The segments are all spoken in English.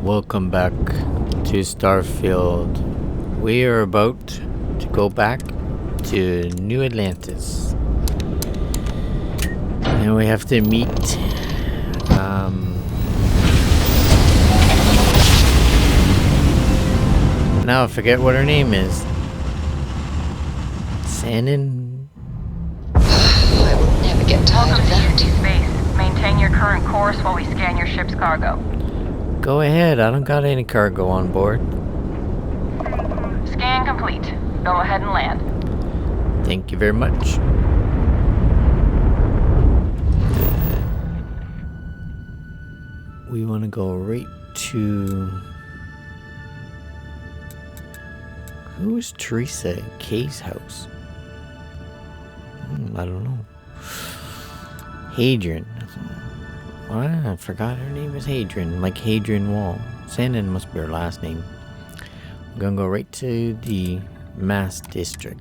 Welcome back to Starfield. We are about to go back to New Atlantis. And we have to meet now I forget what her name is. Shannon. I will never get tired of that. Space. Maintain your current course while we scan your ship's cargo. Go ahead, I don't got any cargo on board. Scan complete. Go ahead and land. Thank you very much. We want to go right to... Who is Teresa Kay's house? I don't know. Hadrian. I forgot her name is Hadrian, like Hadrian Wall. Sandon must be her last name. We're gonna go right to the Mass District.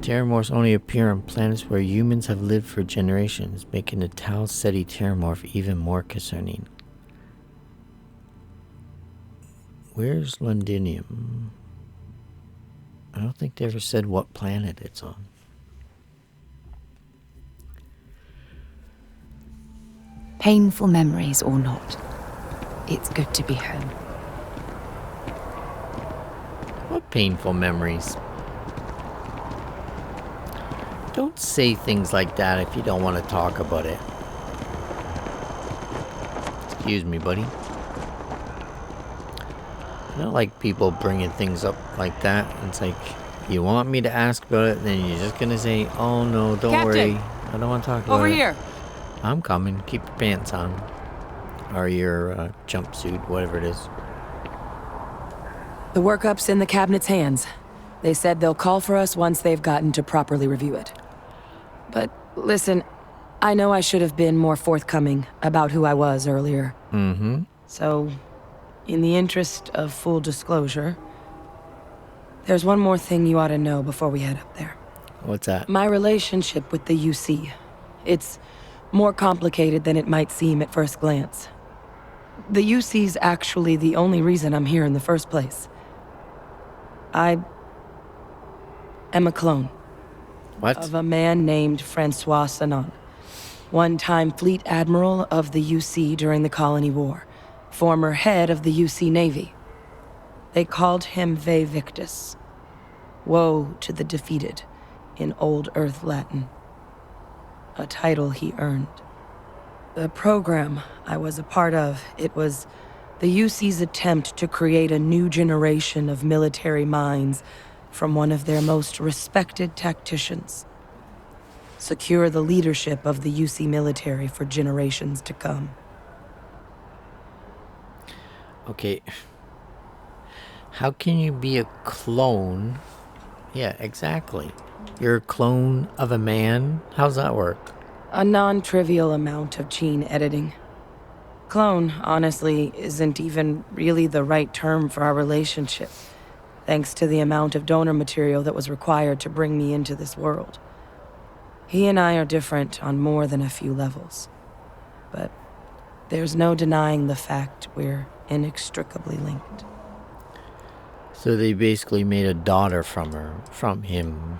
Terramorphs only appear on planets where humans have lived for generations, making the Tau Ceti Terramorph even more concerning. Where's Londinium? I don't think they ever said what planet it's on. Painful memories or not, it's good to be home. What painful memories? Don't say things like that if you don't want to talk about it. Excuse me, buddy. I don't like people bringing things up like that. It's like, you want me to ask about it, then you're just gonna say, oh no, don't Captain, worry. I don't want to talk about it. over here. I'm coming. Keep your pants on. Or your jumpsuit, whatever it is. The workup's in the cabinet's hands. They said they'll call for us once they've gotten to properly review it. But listen, I know I should have been more forthcoming about who I was earlier. Mm-hmm. So, in the interest of full disclosure, there's one more thing you ought to know before we head up there. What's that? My relationship with the UC. It's more complicated than it might seem at first glance. The UC's actually the only reason I'm here in the first place. I am a clone. What? Of a man named Francois Sanon, one-time fleet admiral of the UC during the Colony War, former head of the UC Navy. They called him Ve Victus, woe to the defeated, in Old Earth Latin, a title he earned. The program I was a part of, it was the UC's attempt to create a new generation of military minds from one of their most respected tacticians. Secure the leadership of the UC military for generations to come. Okay. How can you be a clone? Yeah, exactly. You're a clone of a man? How's that work? A non-trivial amount of gene editing. Clone, honestly, isn't even really the right term for our relationship, thanks to the amount of donor material that was required to bring me into this world. He and I are different on more than a few levels, but there's no denying the fact we're inextricably linked. So they basically made a daughter from him.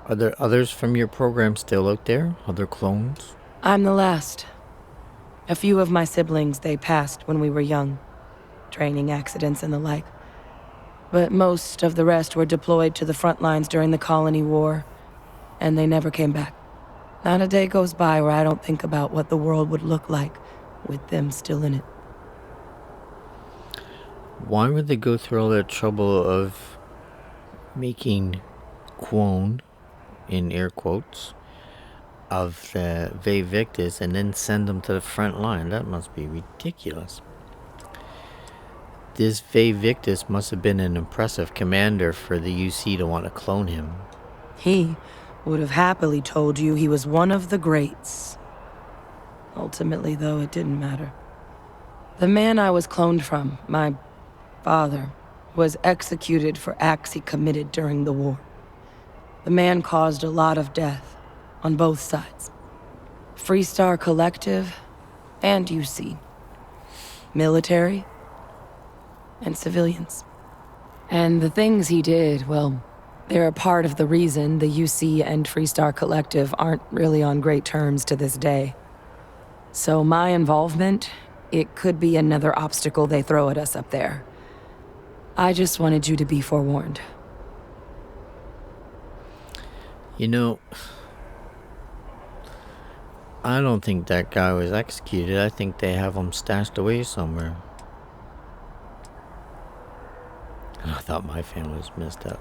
Are there others from your program still out there? Other clones? I'm the last. A few of my siblings, they passed when we were young. Training accidents and the like. But most of the rest were deployed to the front lines during the Colony War, and they never came back. Not a day goes by where I don't think about what the world would look like with them still in it. Why would they go through all that trouble of making clone, in air quotes, of the Ve Victus and then send them to the front line? That must be ridiculous. This Ve Victus must have been an impressive commander for the UC to want to clone him. He would have happily told you he was one of the greats. Ultimately, though, it didn't matter. The man I was cloned from, my father, was executed for acts he committed during the war. The man caused a lot of death, on both sides. Freestar Collective, and UC. Military and civilians. And the things he did, well, they're a part of the reason the UC and Freestar Collective aren't really on great terms to this day. So my involvement, it could be another obstacle they throw at us up there. I just wanted you to be forewarned. You know, I don't think that guy was executed. I think they have him stashed away somewhere. I thought my family was messed up.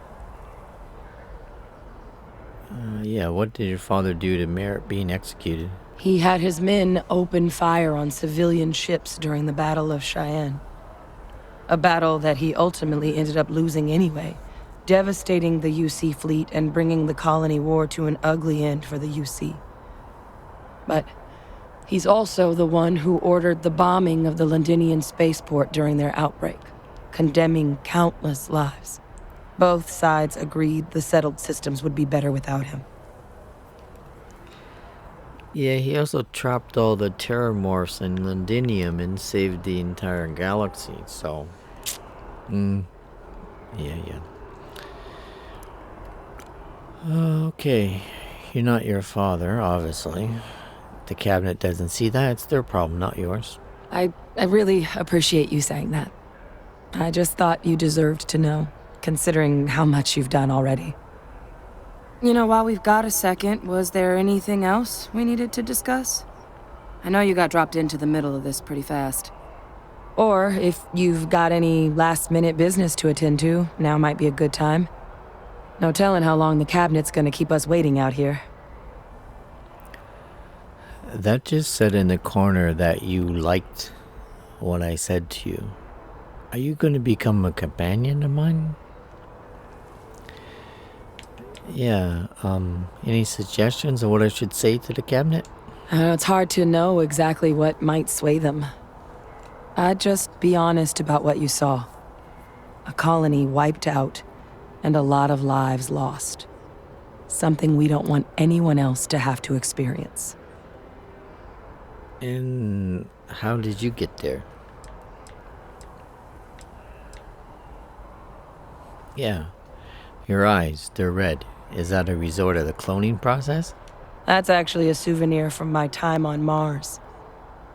Yeah, what did your father do to merit being executed? He had his men open fire on civilian ships during the Battle of Cheyenne. A battle that he ultimately ended up losing anyway, devastating the UC fleet and bringing the colony war to an ugly end for the UC. But he's also the one who ordered the bombing of the Londinian spaceport during their outbreak, condemning countless lives. Both sides agreed the settled systems would be better without him. Yeah, he also trapped all the terramorphs in Londinium and saved the entire galaxy, so... Yeah. Okay, you're not your father, obviously. The cabinet doesn't see that. It's their problem, not yours. I really appreciate you saying that. I just thought you deserved to know, considering how much you've done already. You know, while we've got a second, was there anything else we needed to discuss? I know you got dropped into the middle of this pretty fast. Or if you've got any last-minute business to attend to, now might be a good time. No telling how long the cabinet's gonna keep us waiting out here. That just said in the corner that you liked what I said to you. Are you going to become a companion of mine? Yeah, any suggestions on what I should say to the cabinet? It's hard to know exactly what might sway them. I'd just be honest about what you saw. A colony wiped out, and a lot of lives lost. Something we don't want anyone else to have to experience. And how did you get there? Yeah, your eyes, they're red. Is that a result of the cloning process? That's actually a souvenir from my time on Mars.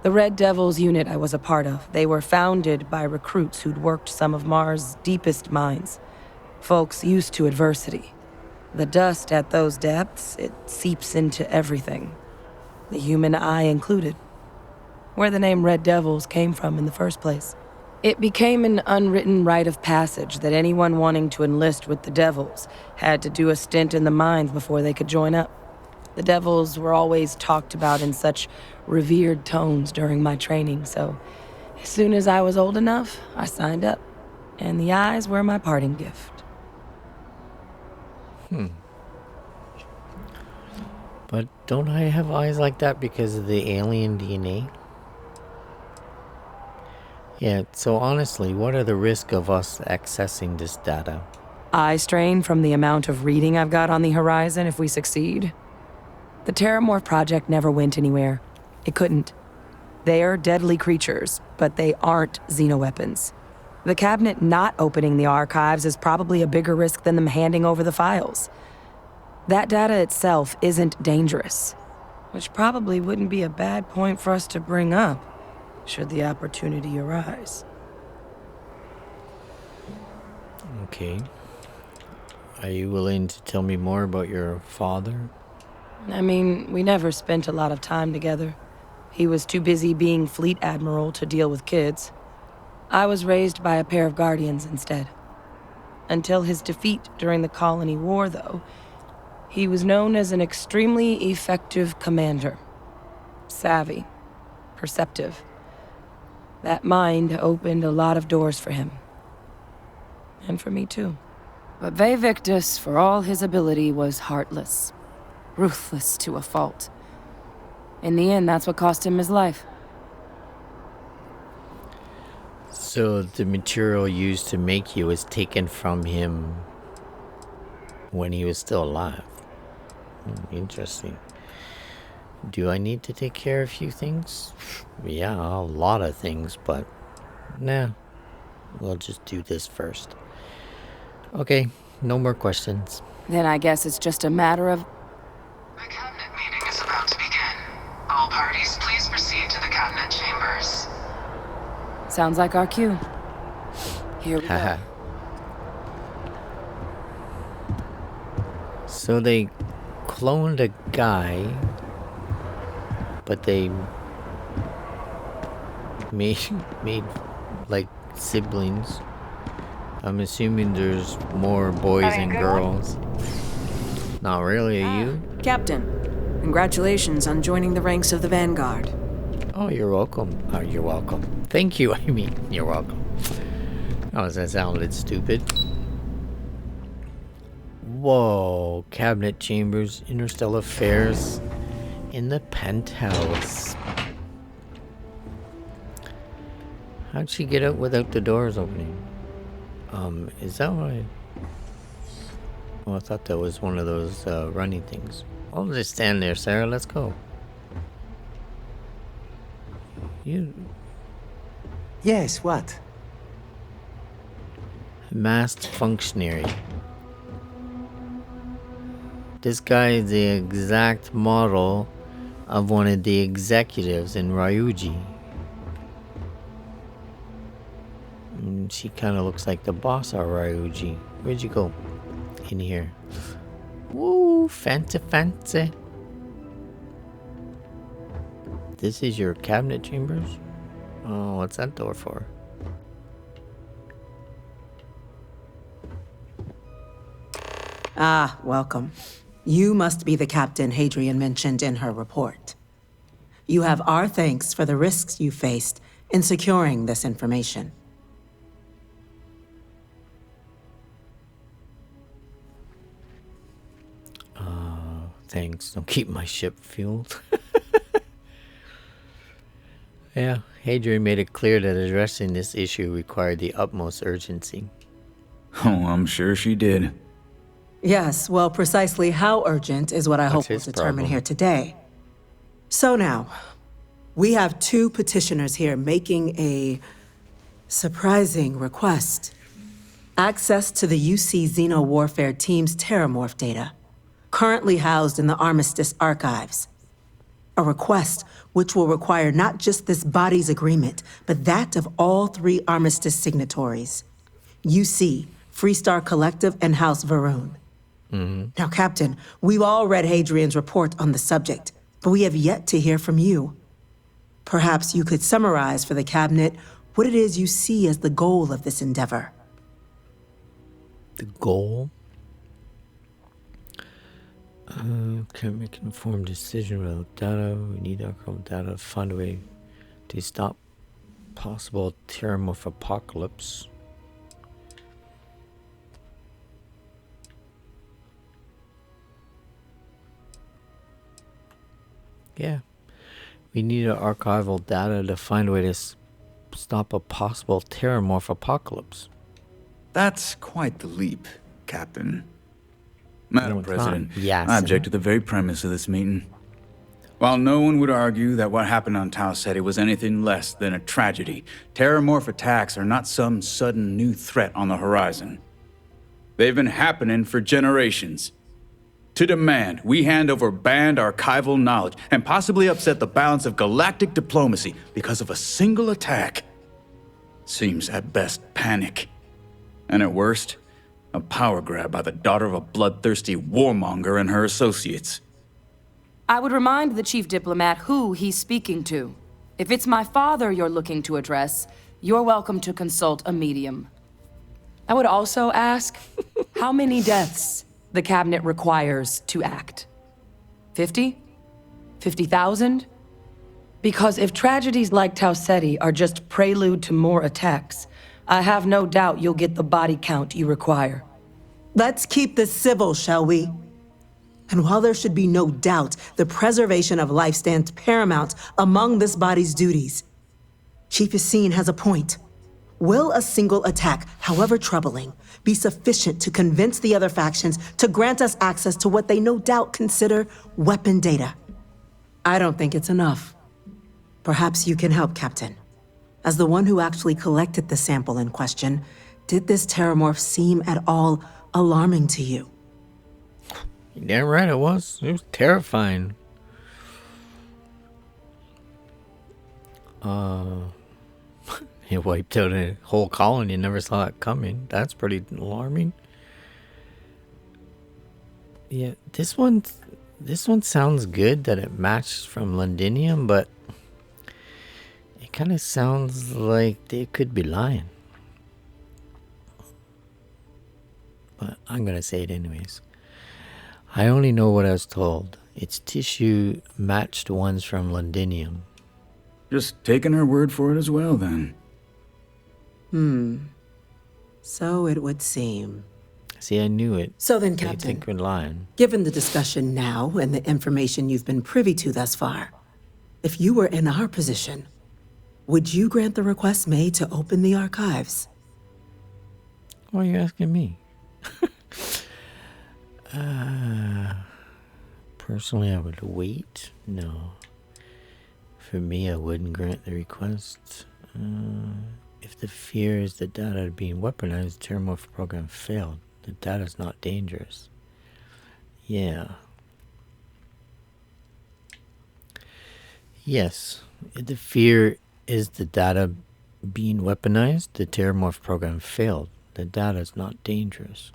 The Red Devils unit I was a part of, they were founded by recruits who'd worked some of Mars' deepest mines. Folks used to adversity. The dust at those depths, it seeps into everything. The human eye included. Where the name Red Devils came from in the first place. It became an unwritten rite of passage that anyone wanting to enlist with the Devils had to do a stint in the mines before they could join up. The Devils were always talked about in such revered tones during my training, so as soon as I was old enough, I signed up. And the eyes were my parting gift. But don't I have eyes like that because of the alien DNA? Yeah, so honestly, what are the risks of us accessing this data? Eye strain from the amount of reading I've got on the horizon if we succeed. The Terramorph project never went anywhere. It couldn't. They are deadly creatures, but they aren't xenoweapons. The cabinet not opening the archives is probably a bigger risk than them handing over the files. That data itself isn't dangerous, which probably wouldn't be a bad point for us to bring up, should the opportunity arise. Okay. Are you willing to tell me more about your father? I mean, we never spent a lot of time together. He was too busy being fleet admiral to deal with kids. I was raised by a pair of guardians instead. Until his defeat during the colony war, though, he was known as an extremely effective commander. Savvy. Perceptive. That mind opened a lot of doors for him. And for me, too. But Victus, for all his ability, was heartless. Ruthless to a fault. In the end, that's what cost him his life. So the material used to make you was taken from him when he was still alive. Interesting. Do I need to take care of a few things? Yeah, a lot of things, but nah. We'll just do this first. Okay, no more questions. Then I guess it's just a matter of... The cabinet meeting is about to begin. All parties, please proceed to the cabinet chambers. Sounds like our cue. Here we go. So they cloned a guy, but they made like siblings. I'm assuming there's more boys and girls. Not really, are you? Captain, congratulations on joining the ranks of the Vanguard. Oh, you're welcome. Oh, you're welcome. Thank you, I mean, you're welcome. Oh, that sounded stupid. Whoa, cabinet chambers, interstellar affairs in the penthouse. How'd she get out without the doors opening? Is that what I... Oh, I thought that was one of those running things. I'll just stand there, Sarah. Let's go. You... Yes, what? Masked functionary. This guy is the exact model of one of the executives in Ryuji. She kind of looks like the boss of Ryuji. Where'd you go? In here. Woo, fancy, fancy. This is your cabinet chambers? Oh, what's that door for? Ah, welcome. You must be the captain Hadrian mentioned in her report. You have our thanks for the risks you faced in securing this information. Thanks. Don't keep my ship fueled. Yeah, Hadrian made it clear that addressing this issue required the utmost urgency. Oh, I'm sure she did. Yes, well, precisely how urgent is what I hope we'll determine here today. So now, we have two petitioners here making a surprising request. Access to the UC Xeno Warfare Team's Terramorph data, currently housed in the Armistice archives. A request which will require not just this body's agreement, but that of all three Armistice signatories. UC, Freestar Collective, and House Varun. Now, Captain, we've all read Hadrian's report on the subject, but we have yet to hear from you. Perhaps you could summarize for the Cabinet what it is you see as the goal of this endeavor. The goal? Can make an informed decision without data. We need archival data to find a way to stop possible Terramorph apocalypse. Yeah. We need archival data to find a way to stop a possible Terramorph apocalypse. That's quite the leap, Captain. Madam President, yes, I object to the very premise of this meeting. While no one would argue that what happened on Tau Ceti was anything less than a tragedy, Terramorph attacks are not some sudden new threat on the horizon. They've been happening for generations. To demand we hand over banned archival knowledge and possibly upset the balance of galactic diplomacy because of a single attack seems at best panic, and at worst, a power grab by the daughter of a bloodthirsty warmonger and her associates. I would remind the chief diplomat who he's speaking to. If it's my father you're looking to address, you're welcome to consult a medium. I would also ask how many deaths the Cabinet requires to act. 50? 50,000? Because if tragedies like Tau Ceti are just prelude to more attacks, I have no doubt you'll get the body count you require. Let's keep this civil, shall we? And while there should be no doubt the preservation of life stands paramount among this body's duties, Chief Yassine has a point. Will a single attack, however troubling, be sufficient to convince the other factions to grant us access to what they no doubt consider weapon data? I don't think it's enough. Perhaps you can help, Captain. As the one who actually collected the sample in question, did this terramorph seem at all alarming to you? You're damn right it was. It was terrifying. It wiped out a whole colony and never saw it coming. That's pretty alarming. Yeah, this one sounds good that it matched from Londinium, but it kind of sounds like they could be lying. But I'm gonna say it anyways. I only know what I was told. It's tissue matched ones from Londinium. Just taking her word for it as well, then. So it would seem. See, I knew it. So then, They Captain, think we're lying. given the discussion now and the information you've been privy to thus far, if you were in our position, would you grant the request made to open the archives? Why are you asking me? Personally, I would wait. No. For me, I wouldn't grant the request. If the fear is the data being weaponized, the Terramorph program failed. The data's not dangerous. Yeah. Yes. If the fear is the data being weaponized, the Terramorph program failed. The data's not dangerous.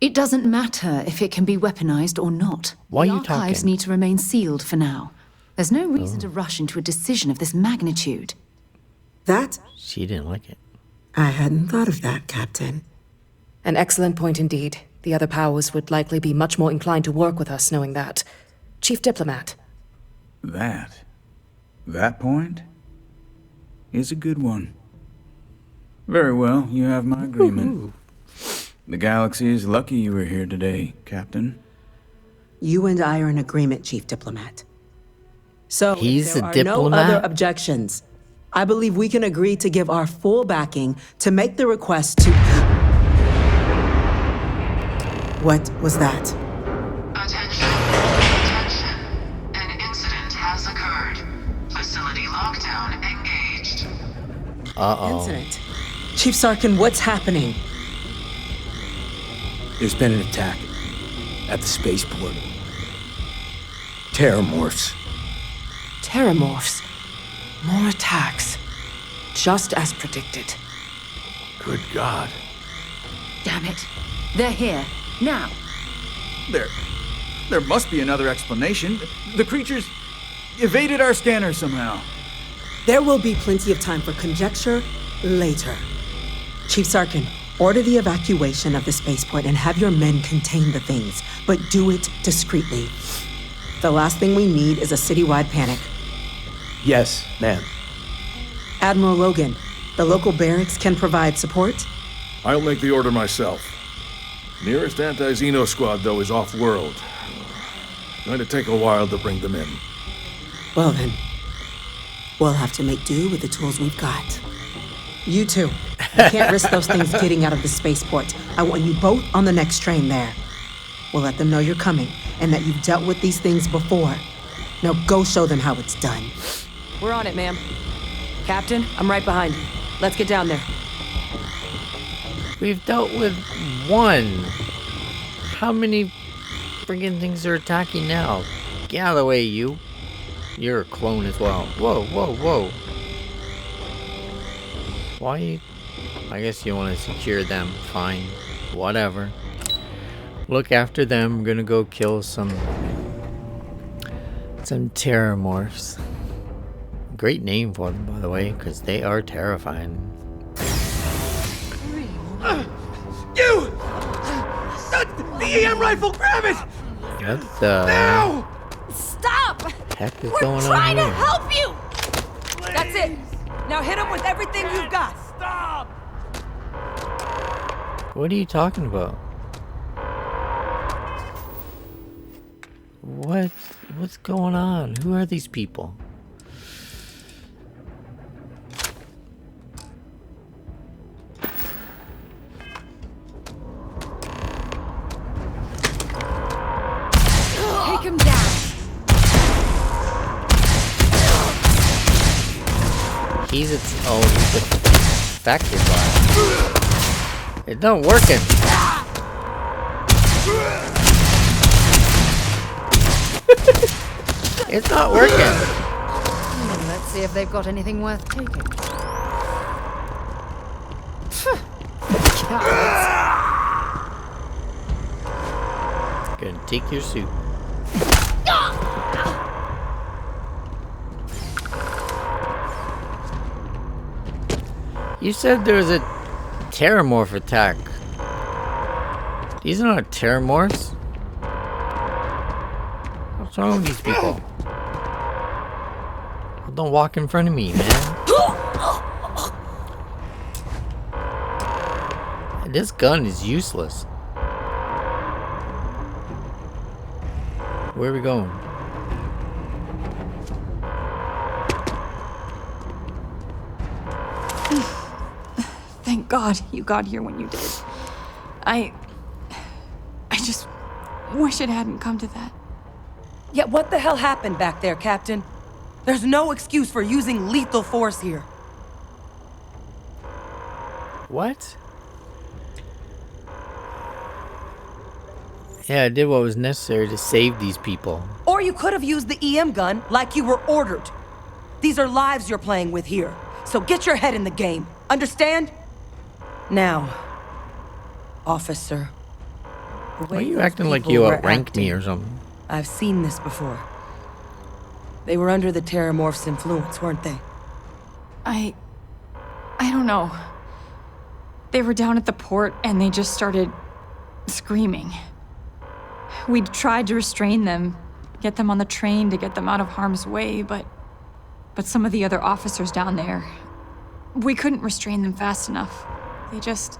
It doesn't matter if it can be weaponized or not. Why are the you archives talking? need to remain sealed for now. There's no reason to rush into a decision of this magnitude. That? She didn't like it. I hadn't thought of that, Captain. An excellent point indeed. The other powers would likely be much more inclined to work with us knowing that. Chief Diplomat. That point is a good one. Very well, you have my agreement. The galaxy is lucky you were here today, Captain. You and I are in agreement, Chief Diplomat. So, He's if there a are diplomat? no other objections, I believe we can agree to give our full backing to make the request to... What was that? Attention. An incident has occurred. Facility lockdown engaged. Uh-oh. Incident. Chief Sarkin, what's happening? There's been an attack at the spaceport. Terramorphs. Terramorphs. More attacks. Just as predicted. Good God. Damn it. They're here. Now. There must be another explanation. The creatures evaded our scanner somehow. There will be plenty of time for conjecture later. Chief Sarkin, order the evacuation of the spaceport and have your men contain the things, but do it discreetly. The last thing we need is a citywide panic. Yes, ma'am. Admiral Logan, the local barracks can provide support? I'll make the order myself. Nearest anti-Xeno squad, though, is off-world. Going to take a while to bring them in. Well then, we'll have to make do with the tools we've got. You two, you can't risk those things getting out of the spaceport. I want you both on the next train there. We'll let them know you're coming and that you've dealt with these things before. Now go show them how it's done. We're on it, ma'am. Captain, I'm right behind you. Let's get down there. We've dealt with one. How many friggin' things are attacking now? Get out of the way, you. You're a clone as well. Whoa, whoa, whoa. Why? I guess you want to secure them. Fine. Whatever. Look after them. I'm gonna go kill some terramorphs. Great name for them, by the way, because they are terrifying. You! The EM rifle, grab it! What Now! Stop! heck is We're going on trying to here? help you! That's it. Now hit him with everything you've got. Stop! What are you talking about? What's going on? Who are these people? Take him down! He's affected by it. It's not working. It's not working. Let's see if they've got anything worth taking. Gonna take your suit. You said there was a terramorph attack. These are not terramorphs. What's wrong with these people? Don't walk in front of me, man. This gun is useless. Where are we going? Thank God you got here when you did. I just wish it hadn't come to that. Yeah, what the hell happened back there, Captain? There's no excuse for using lethal force here. What? Yeah, I did what was necessary to save these people. Or you could have used the EM gun like you were ordered. These are lives you're playing with here. So get your head in the game. Understand? Now, officer. Why are you acting like you outrank me or something? I've seen this before. They were under the Terramorph's influence, weren't they? I don't know. They were down at the port and they just started screaming. We'd tried to restrain them, get them on the train to get them out of harm's way, but some of the other officers down there, we couldn't restrain them fast enough. They just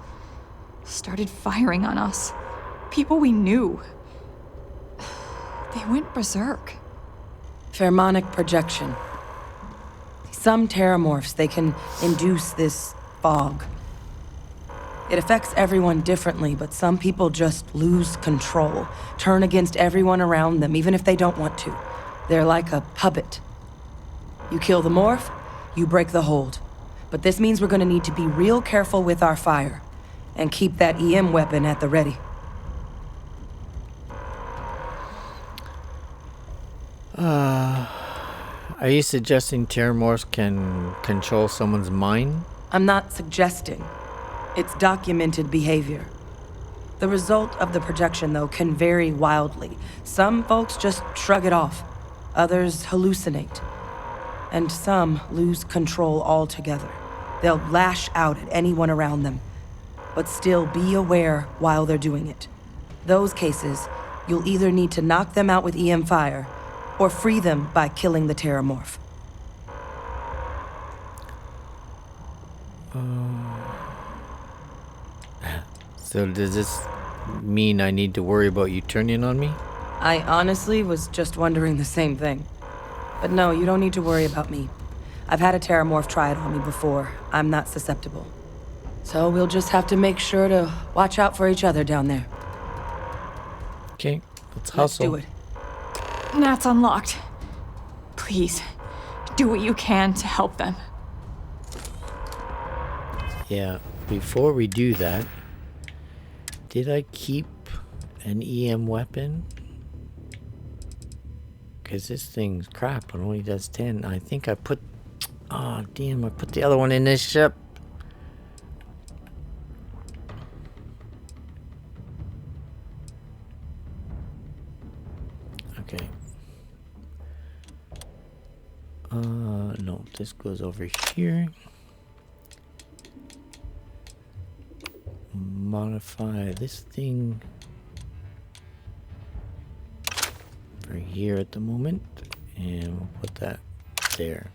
started firing on us. People we knew. They went berserk. Pheromonic projection. Some terramorphs, they can induce this fog. It affects everyone differently, but some people just lose control, turn against everyone around them, even if they don't want to. They're like a puppet. You kill the morph, you break the hold. But this means we're gonna need to be real careful with our fire, and keep that EM weapon at the ready. Are you suggesting terramorphs can control someone's mind? I'm not suggesting. It's documented behavior. The result of the projection, though, can vary wildly. Some folks just shrug it off. Others hallucinate. And some lose control altogether. They'll lash out at anyone around them, but still be aware while they're doing it. Those cases, you'll either need to knock them out with EM fire, or free them by killing the terramorph. So does this mean I need to worry about you turning on me? I honestly was just wondering the same thing. But no, you don't need to worry about me. I've had a terramorph try it on me before. I'm not susceptible. So we'll just have to make sure to watch out for each other down there. Okay, let's hustle. Let's do it. Nat's unlocked. Please, do what you can to help them. Yeah, before we do that, did I keep an EM weapon? Because this thing's crap, it only does 10. I think I put... Oh, damn, I put the other one in this ship. Okay. No, this goes over here. Modify this thing for here at the moment, and we'll put that there.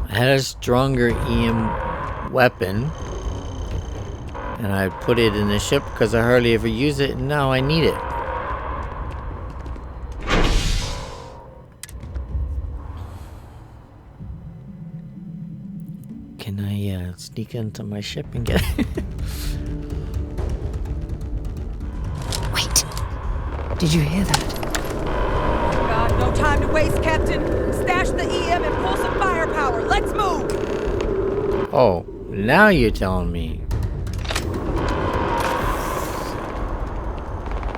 I had a stronger EM weapon, and I put it in the ship because I hardly ever use it, and now I need it. Can I sneak into my ship and get it? Wait. Did you hear that? God, no time to waste, Captain. Stash the EM and pull some firepower. Let's move! Oh, now you're telling me.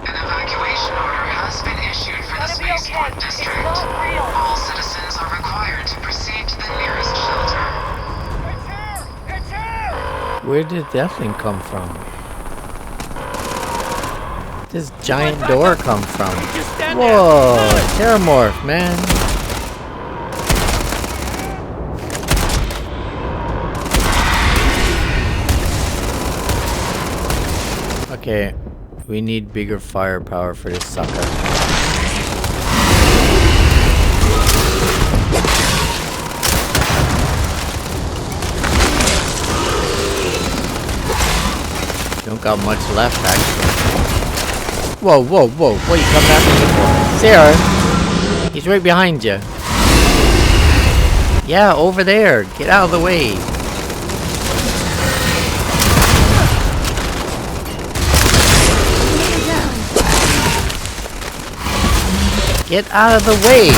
An evacuation order has been issued for the spaceport district. All citizens are required to proceed to the nearest shelter. Where did that thing come from? This giant door come from? Whoa, Terramorph, man. Okay, we need bigger firepower for this sucker. Don't got much left, actually. Whoa, whoa, whoa. What are you coming after me for? Sarah, he's right behind you. Yeah, over there. Get out of the way. Get out of the way.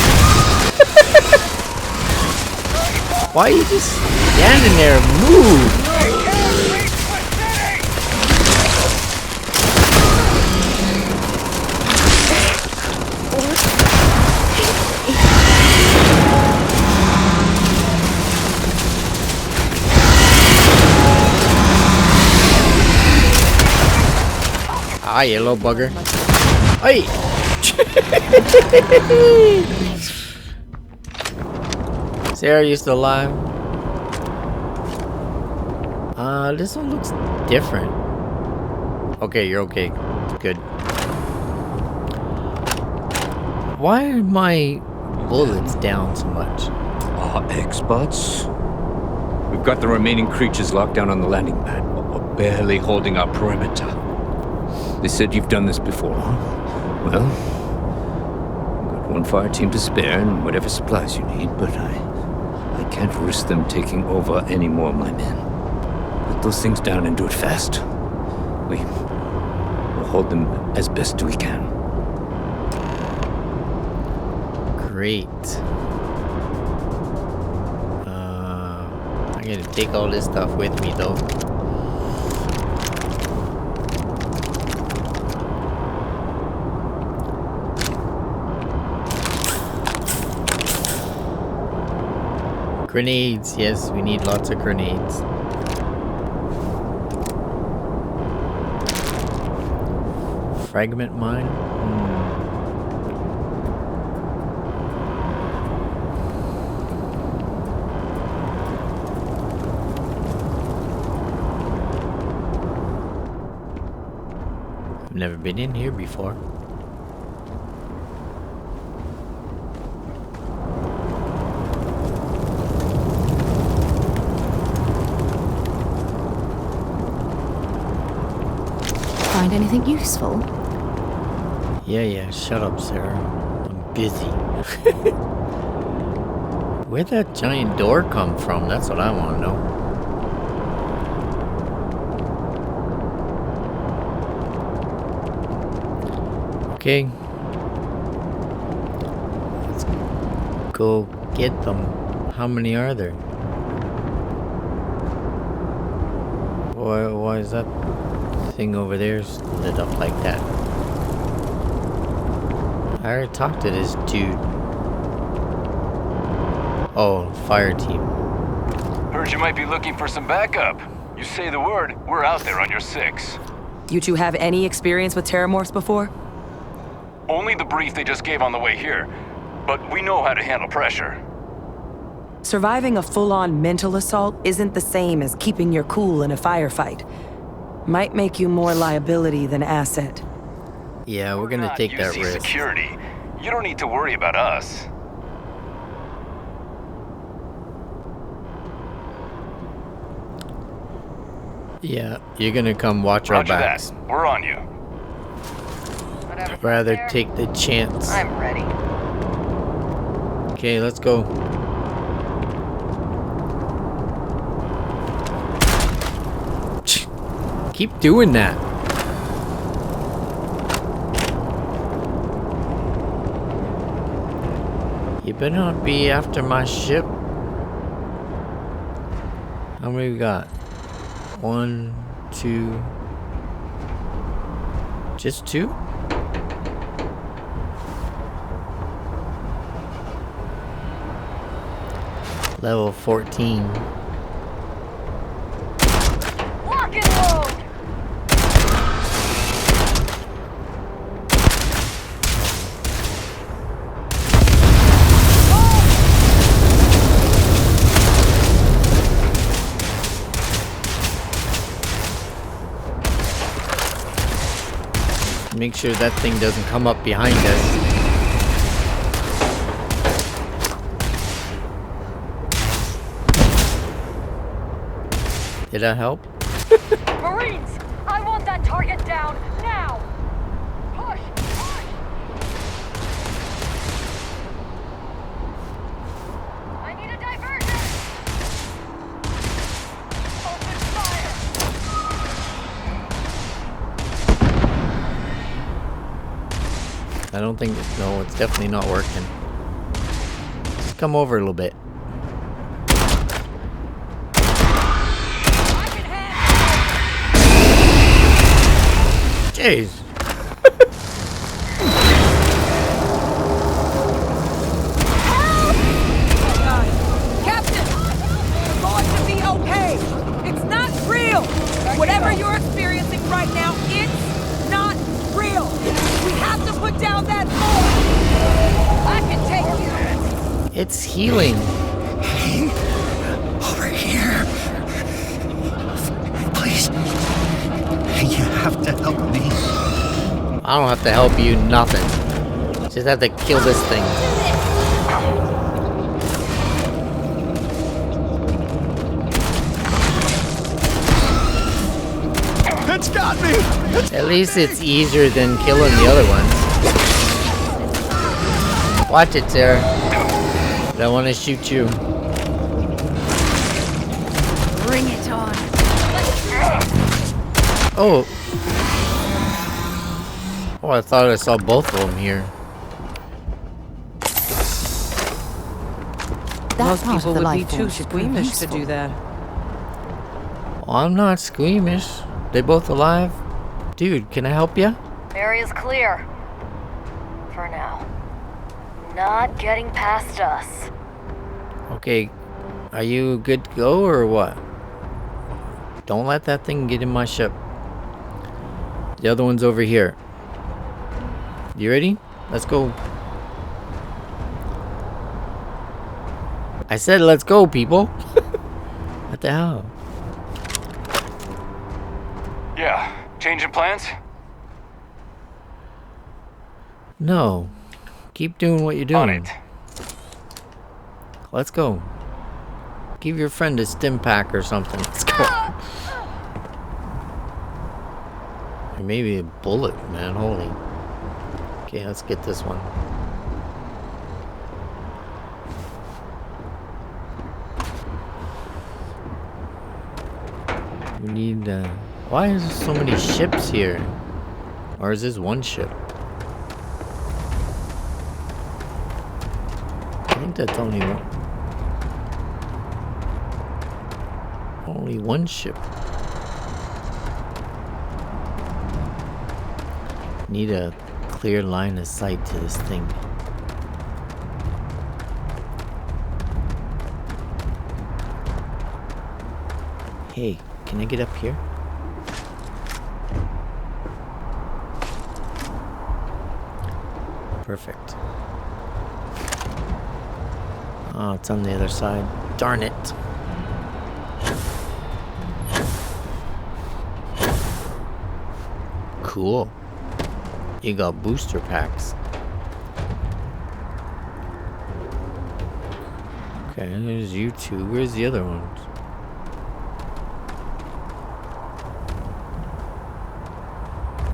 Why are you just standing there? Move. Ah, you little bugger. Hey! Sarah, you still alive? This one looks different. Okay, you're okay. Good. Why are my bullets down so much? Experts? We've got the remaining creatures locked down on the landing pad, but we're barely holding our perimeter. They said you've done this before, huh? Well, I've got one fire team to spare and whatever supplies you need, but I can't risk them taking over any more of my men. Put those things down and do it fast. We'll hold them as best we can. Great. I gotta take all this stuff with me though. Grenades, yes, we need lots of grenades. Fragment mine? I've never been in here before. Find anything useful? Yeah, shut up, Sarah. I'm busy. Where'd that giant door come from? That's what I want to know. Okay. Let's go get them. How many are there? Why is that thing over there lit up like that? I already talked to this dude. Oh, fire team. Heard you might be looking for some backup. You say the word, we're out there on your 6. You two have any experience with Terramorphs before? Only the brief they just gave on the way here, but we know how to handle pressure. Surviving a full-on mental assault isn't the same as keeping your cool in a firefight. Might make you more liability than asset. Yeah, we're gonna take that UC risk. Security. You don't need to worry about us. Yeah, you're gonna come watch our backs. That. We're on you. I'd rather take the chance. I'm ready. Okay, let's go. Keep doing that. You better not be after my ship. How many we got? 1, 2. Just 2? Level 14. Lock and load! Make sure that thing doesn't come up behind us. Did that help? Marines! I want that target down, now! Push! Push! I need a diversion! Open fire! I don't think, no, it's definitely not working. Just come over a little bit. Jeez. Captain! You're going to be okay! It's not real! Whatever you're experiencing right now, it's not real! We have to put down that force! I can take you! It's healing. Hey, over here. Please. You have to help me. I don't have to help you, nothing. Just have to kill this thing. It's got me! At least it's easier than killing the other ones. Watch it, Sarah. I don't want to shoot you. Bring it on. Oh. Oh, I thought I saw both of them here. Most people would be too squeamish to do that. Well, I'm not squeamish. They both alive? Dude, can I help you? Area's clear. For now. Not getting past us. Okay, are you good to go or what? Don't let that thing get in my ship. The other one's over here. You ready? Let's go. I said let's go, people. What the hell? Yeah, changing plans? No. Keep doing what you're doing. On it. Let's go. Give your friend a stim pack or something. Let's go. Or maybe a bullet, man. Holy. Okay, let's get this one. We need, why is there so many ships here? Or is this one ship? I think that's only one ship. Need a clear line of sight to this thing. Hey, can I get up here? Perfect. Oh, it's on the other side. Darn it. Cool. You got booster packs. Okay, there's you two. Where's the other ones?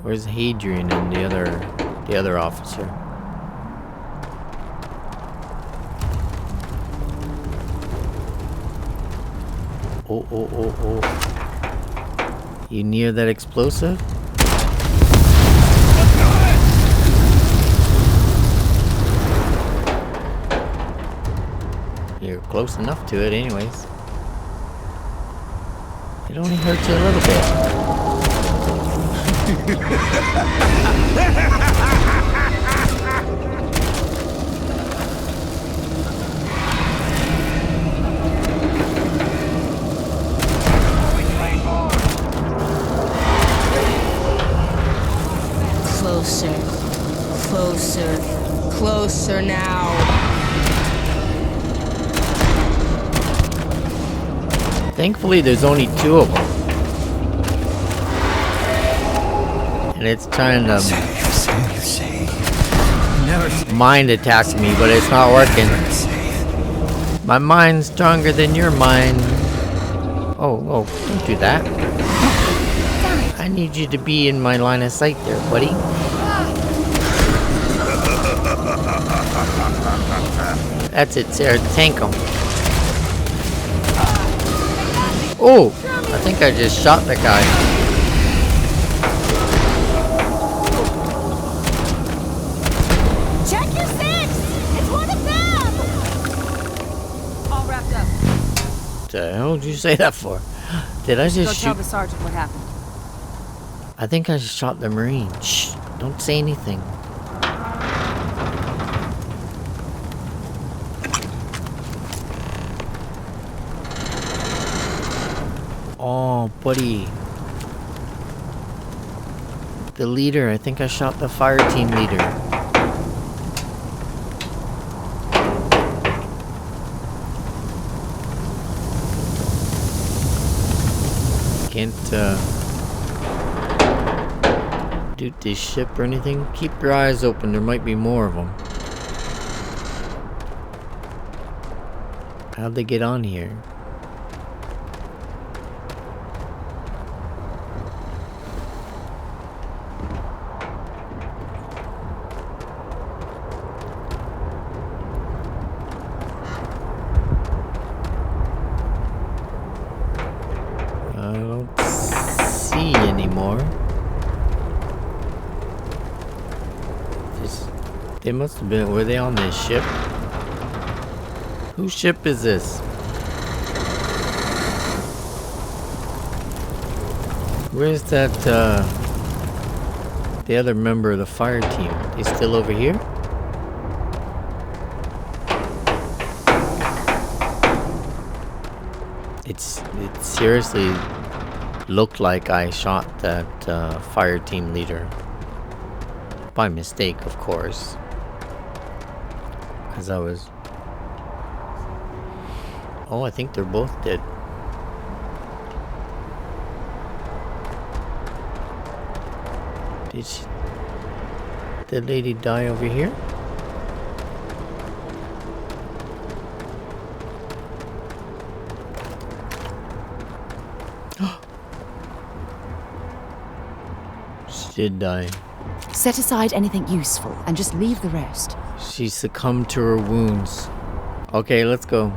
Where's Hadrian and the other officer? Oh. You near that explosive? You're close enough to it anyways. It only hurts you a little bit. Closer. Closer. Closer now. Thankfully, there's only 2 of them. And it's trying to mind attack me, but it's not working. My mind's stronger than your mind. Oh, don't do that. I need you to be in my line of sight there, buddy. That's it, Sarah. Tank him. Oh, I think I just shot the guy. Check your six! It's one of them! All wrapped up. What the hell did you say that for? Did I just Go shoot? tell the sergeant what happened. I think I just shot the Marine. Shh, don't say anything. Oh, buddy. The leader. I think I shot the fire team leader. Can't, do this ship or anything. Keep your eyes open. There might be more of them. How'd they get on here? I don't see anymore. They must have been. Were they on this ship? Whose ship is this? Where's that, the other member of the fire team? He's still over here? It seriously looked like I shot that fire team leader. By mistake, of course. Because I was... Oh, I think they're both dead. Did the lady die over here? She did die. Set aside anything useful and just leave the rest. She succumbed to her wounds. Okay, let's go.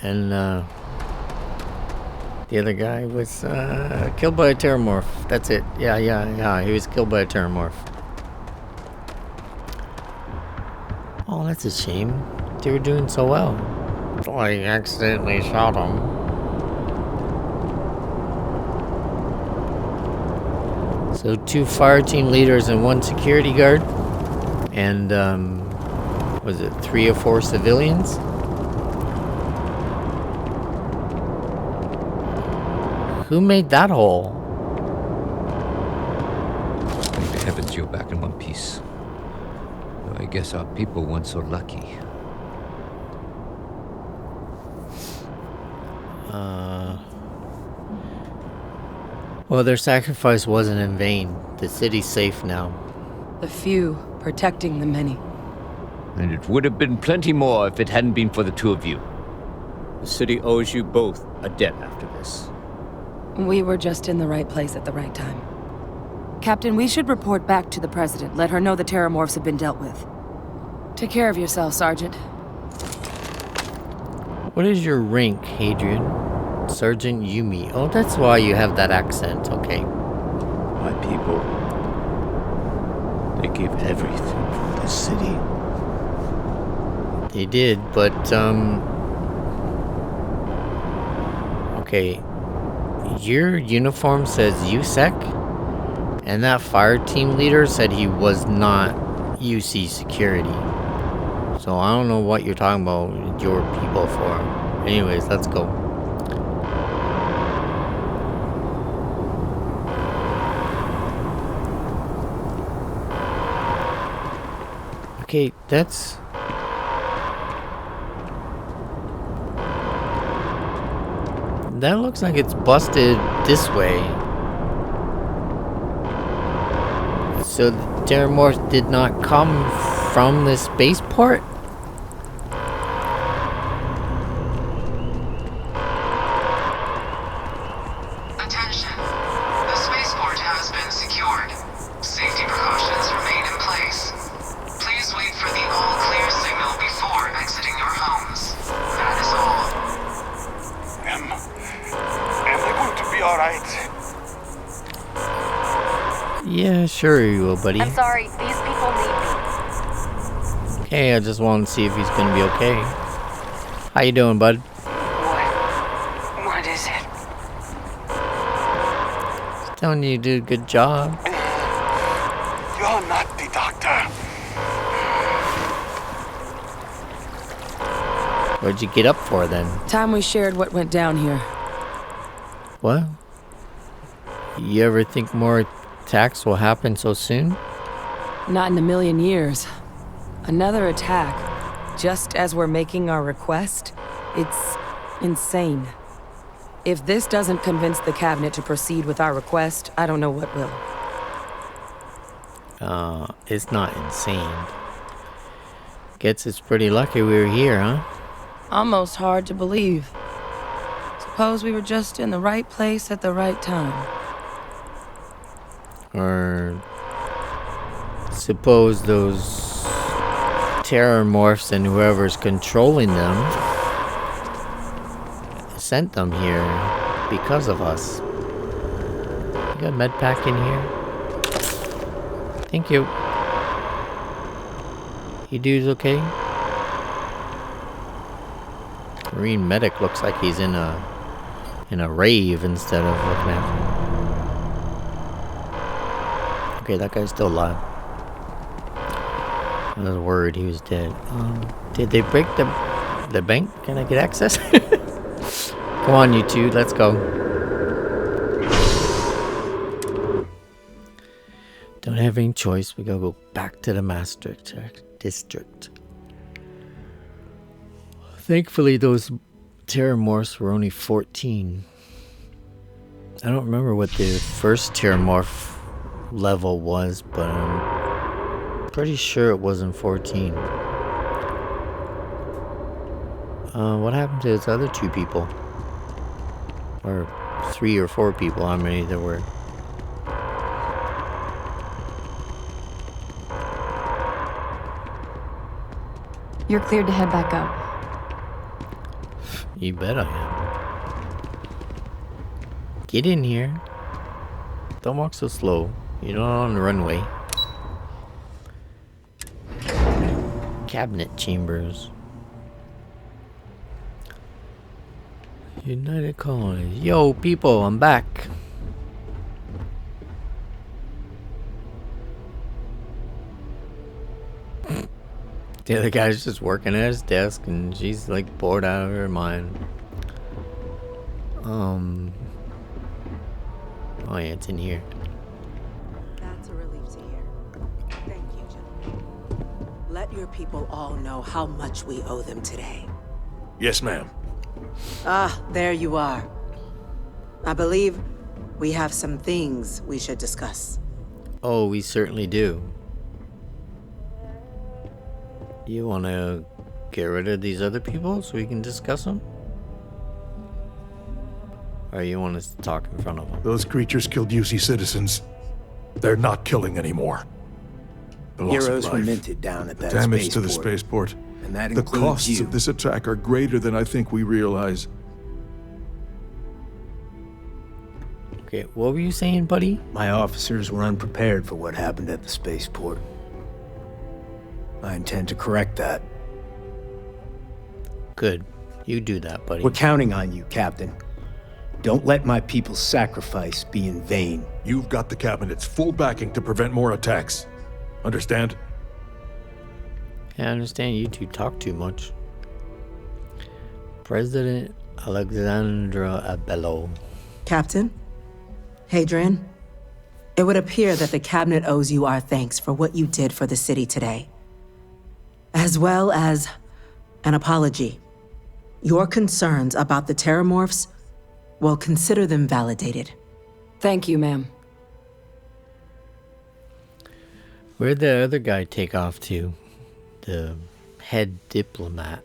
And the other guy was killed by a terramorph. That's it. Yeah. He was killed by a terramorph. Oh, that's a shame. They were doing so well. I accidentally shot him. So 2 fire team leaders and 1 security guard. And, was it 3 or 4 civilians? Who made that hole? Thank the heavens you're back in one piece. I guess our people weren't so lucky. Well, their sacrifice wasn't in vain. The city's safe now. The few protecting the many. And it would have been plenty more if it hadn't been for the 2 of you. The city owes you both a debt after this. We were just in the right place at the right time. Captain, we should report back to the President. Let her know the terramorphs have been dealt with. Take care of yourself, Sergeant. What is your rank, Hadrian? Sergeant Yumi. Oh, that's why you have that accent. Okay. My people, they gave everything for this city. They did, but, okay. Your uniform says USEC, and that fire team leader said he was not UC security. So I don't know what you're talking about your people for. Anyways, let's go. Okay, that's... That looks like it's busted this way. So the Terramorphs did not come from the spaceport? Attention. The spaceport has been secured. Safety precautions remain in place. Please wait for the all-clear signal before exiting your homes. That is all. Am I going to be alright? Yeah, sure you will, buddy. I'm sorry, these people need me. Okay, I just want to see if he's gonna be okay. How you doing, bud? What is it? Just telling you did a good job. You're not the doctor. What'd you get up for then? Time we shared what went down here. What? You ever think more attacks will happen so soon? Not in a million years. Another attack, just as we're making our request? It's insane. If this doesn't convince the cabinet to proceed with our request, I don't know what will. It's not insane. Guess it's pretty lucky we were here, huh? Almost hard to believe. Suppose we were just in the right place at the right time. Or suppose those Terramorphs and whoever's controlling them sent them here because of us. You got a med pack in here? Thank you. You dudes okay? Marine medic looks like he's in a rave instead of looking at him. Okay, that guy's still alive. I was worried he was dead. Did they break the bank? Can I get access? Come on, you two, let's go. Don't have any choice. We gotta go back to the master district. Thankfully, those Terramorphs were only 14. I don't remember what the first Terramorph level was, but I'm pretty sure it wasn't 14. What happened to those other two people? Or 3 or 4 people, how many there were? You're cleared to head back up. You bet I am. Get in here. Don't walk so slow. You're not on the runway. Cabinet chambers. United Colonies. Yo, people, I'm back. The other guy's just working at his desk and she's like bored out of her mind. Oh yeah, it's in here. That's a relief to hear. Thank you, gentlemen. Let your people all know how much we owe them today. Yes, ma'am. Ah, there you are. I believe we have some things we should discuss. Oh, we certainly do. You want to get rid of these other people so we can discuss them? Or you want us to talk in front of them? Those creatures killed UC citizens. They're not killing anymore. The loss of Heroes were life, minted down at that damage to the spaceport. spaceport. And that The includes costs you. of this attack are greater than I think we realize. Okay, what were you saying, buddy? My officers were unprepared for what happened at the spaceport. I intend to correct that. good. You do that, buddy. We're counting on you, Captain. Don't let my people's sacrifice be in vain. You've got the Cabinet's full backing to prevent more attacks. Understand? Yeah, I understand you two talk too much. President Alexandra Abello. Captain, Hadrian, it would appear that the Cabinet owes you our thanks for what you did for the city today, as well as an apology. Your concerns about the Terramorphs, well, consider them validated. Thank you, ma'am. Where'd the other guy take off to? The head diplomat.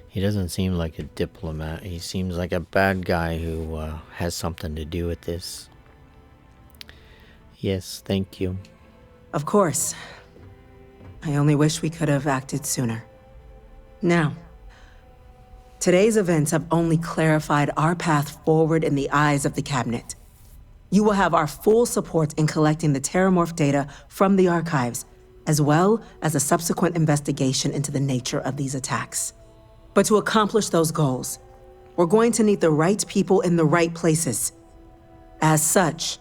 He doesn't seem like a diplomat. He seems like a bad guy who has something to do with this. Yes, thank you. Of course. I only wish we could have acted sooner. Now, today's events have only clarified our path forward in the eyes of the Cabinet. You will have our full support in collecting the Terramorph data from the archives, as well as a subsequent investigation into the nature of these attacks. But to accomplish those goals, we're going to need the right people in the right places. As such,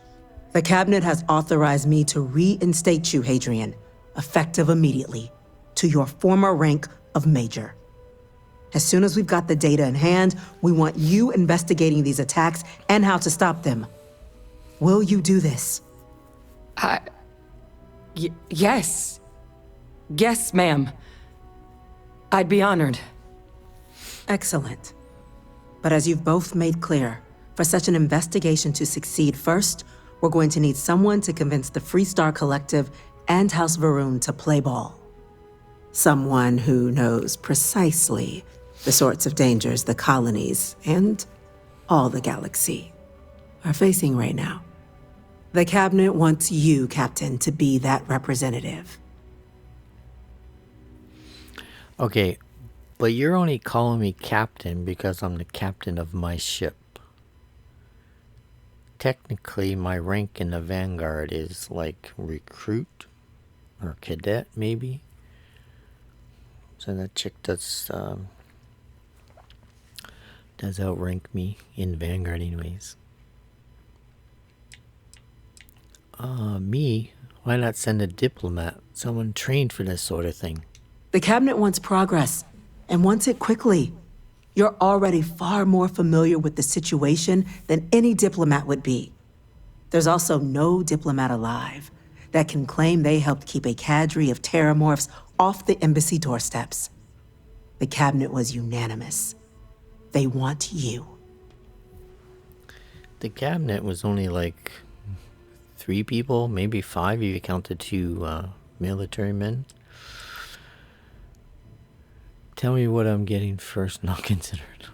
the Cabinet has authorized me to reinstate you, Hadrian, effective immediately, to your former rank of Major. As soon as we've got the data in hand, we want you investigating these attacks and how to stop them. Will you do this? Yes. Yes, ma'am. I'd be honored. Excellent. But as you've both made clear, for such an investigation to succeed first, we're going to need someone to convince the Freestar Collective and House Varun to play ball. Someone who knows precisely the sorts of dangers the colonies and all the galaxy are facing right now. The Cabinet wants you, Captain, to be that representative. Okay, but you're only calling me captain because I'm the captain of my ship. Technically, my rank in the Vanguard is like recruit or cadet, maybe. So that chick does outrank me in Vanguard anyways. Me? Why not send a diplomat? Someone trained for this sort of thing. The Cabinet wants progress, and wants it quickly. You're already far more familiar with the situation than any diplomat would be. There's also no diplomat alive that can claim they helped keep a cadre of Terramorphs off the embassy doorsteps. The Cabinet was unanimous. They want you. The Cabinet was only like 3 people, maybe 5 if you counted 2 military men. Tell me what I'm getting first, not considered.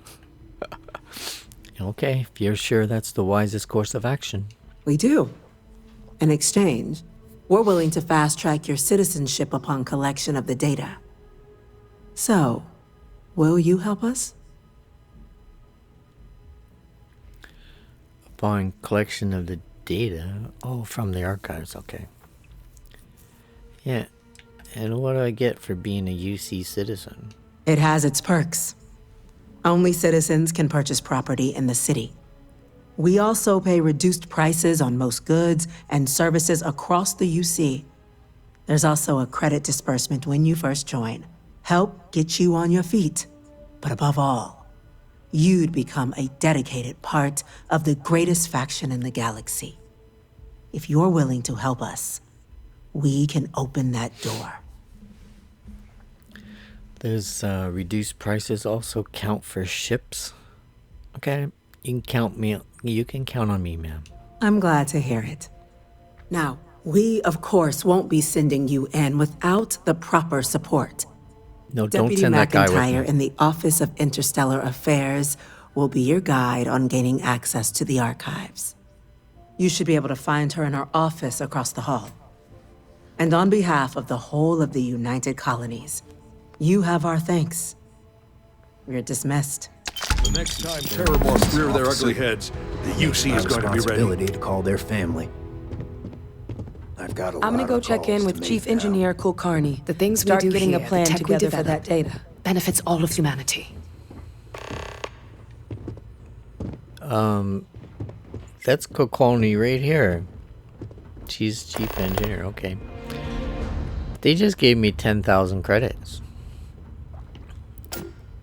Okay, if you're sure that's the wisest course of action. We do. In exchange, we're willing to fast-track your citizenship upon collection of the data. So, will you help us? Upon collection of the data? Oh, from the archives, okay. Yeah, and what do I get for being a UC citizen? It has its perks. Only citizens can purchase property in the city. We also pay reduced prices on most goods and services across the UC. There's also a credit disbursement when you first join. Help get you on your feet. But above all, you'd become a dedicated part of the greatest faction in the galaxy. If you're willing to help us, we can open that door. There's reduced prices also count for ships. Okay, you can count me. You can count on me, ma'am. I'm glad to hear it. Now, we of course won't be sending you in without the proper support. No, Deputy don't send that guy with McIntyre me. in the Office of Interstellar Affairs will be your guide on gaining access to the archives. You should be able to find her in her office across the hall. And on behalf of the whole of the United Colonies, you have our thanks. We're dismissed. The next time Terramorphs rear their ugly heads, the UC is going to be ready. To call their family. I've got I'm gonna go check in with Chief Engineer Kulkarni. The things we Start do getting here, a plan the tech we together for develop, that data. benefits all of humanity. That's Kokolni right here. She's chief engineer, okay. They just gave me 10,000 credits.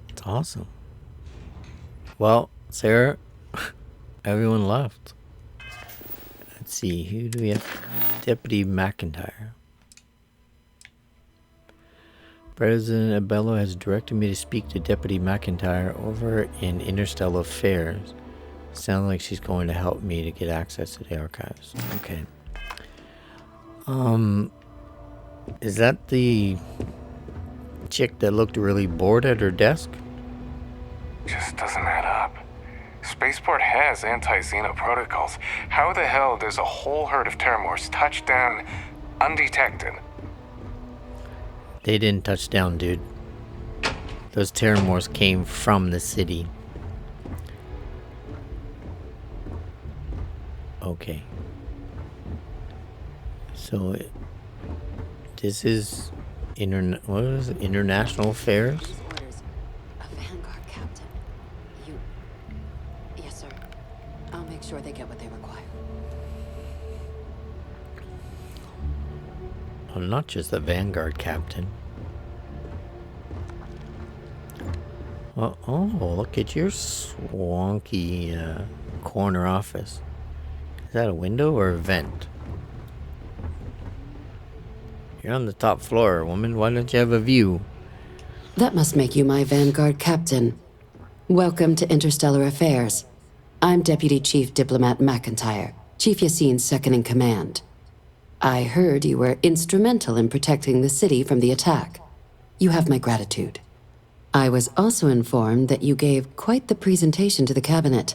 It's awesome. Well, Sarah, everyone left. Let's see, who do we have? Deputy McIntyre. President Abello has directed me to speak to Deputy McIntyre over in Interstellar Affairs. Sounds like she's going to help me to get access to the archives. Okay. Is that the chick that looked really bored at her desk? Just doesn't add up. Spaceport has anti-Xeno protocols. How the hell does a whole herd of Terramors touch down undetected? They didn't touch down, dude. Those Terramors came from the city. Okay. So, this is what is it? International Affairs? A Vanguard captain. Yes, sir. I'll make sure they get what they require. I'm not just a Vanguard captain. Well, oh, look at your swanky corner office. Is that a window or a vent? You're on the top floor, woman. Why don't you have a view? That must make you my Vanguard captain. Welcome to Interstellar Affairs. I'm Deputy Chief Diplomat McIntyre, Chief Yassine's second-in-command. I heard you were instrumental in protecting the city from the attack. You have my gratitude. I was also informed that you gave quite the presentation to the cabinet.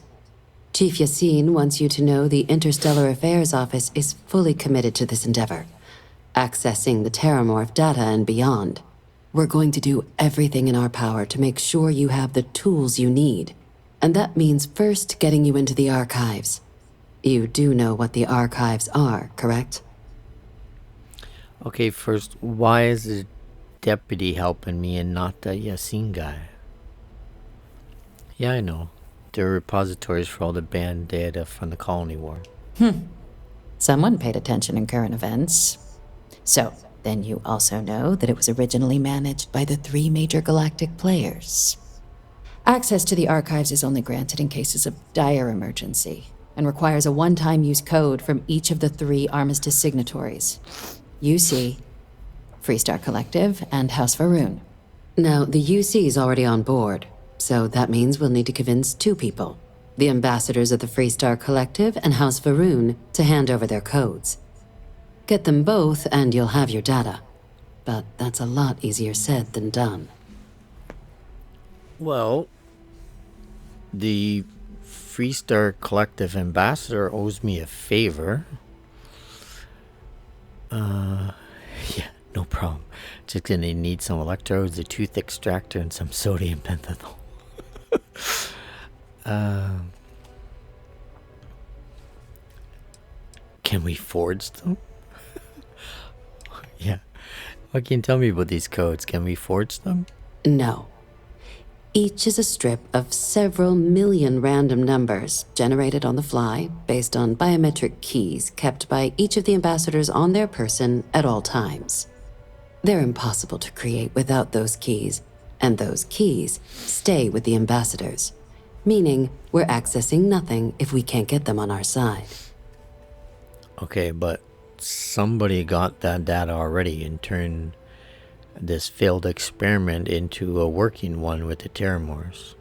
Chief Yassine wants you to know the Interstellar Affairs Office is fully committed to this endeavor, accessing the Terramorph data and beyond. We're going to do everything in our power to make sure you have the tools you need. And that means first getting you into the archives. You do know what the archives are, correct? Okay, first, why is the deputy helping me and not the Yassine guy? Yeah, I know. They're repositories for all the banned data from the Colony War. Someone paid attention in current events. So, then you also know that it was originally managed by the 3 major galactic players. Access to the archives is only granted in cases of dire emergency, and requires a one-time use code from each of the 3 armistice signatories. UC, Freestar Collective, and House Varun. Now, the UC is already on board, so that means we'll need to convince 2 people. The ambassadors of the Freestar Collective and House Varun to hand over their codes. Get them both and you'll have your data. But that's a lot easier said than done. Well, the Freestar Collective ambassador owes me a favor. Yeah, no problem. Just gonna need some electrodes, a tooth extractor, and some sodium pentothal. Can we forge them? Yeah. What can you tell me about these codes? Can we forge them? No. Each is a strip of several million random numbers generated on the fly based on biometric keys kept by each of the ambassadors on their person at all times. They're impossible to create without those keys, and those keys stay with the ambassadors, meaning we're accessing nothing if we can't get them on our side. Okay, but somebody got that data already and turned this failed experiment into a working one with the Terramors.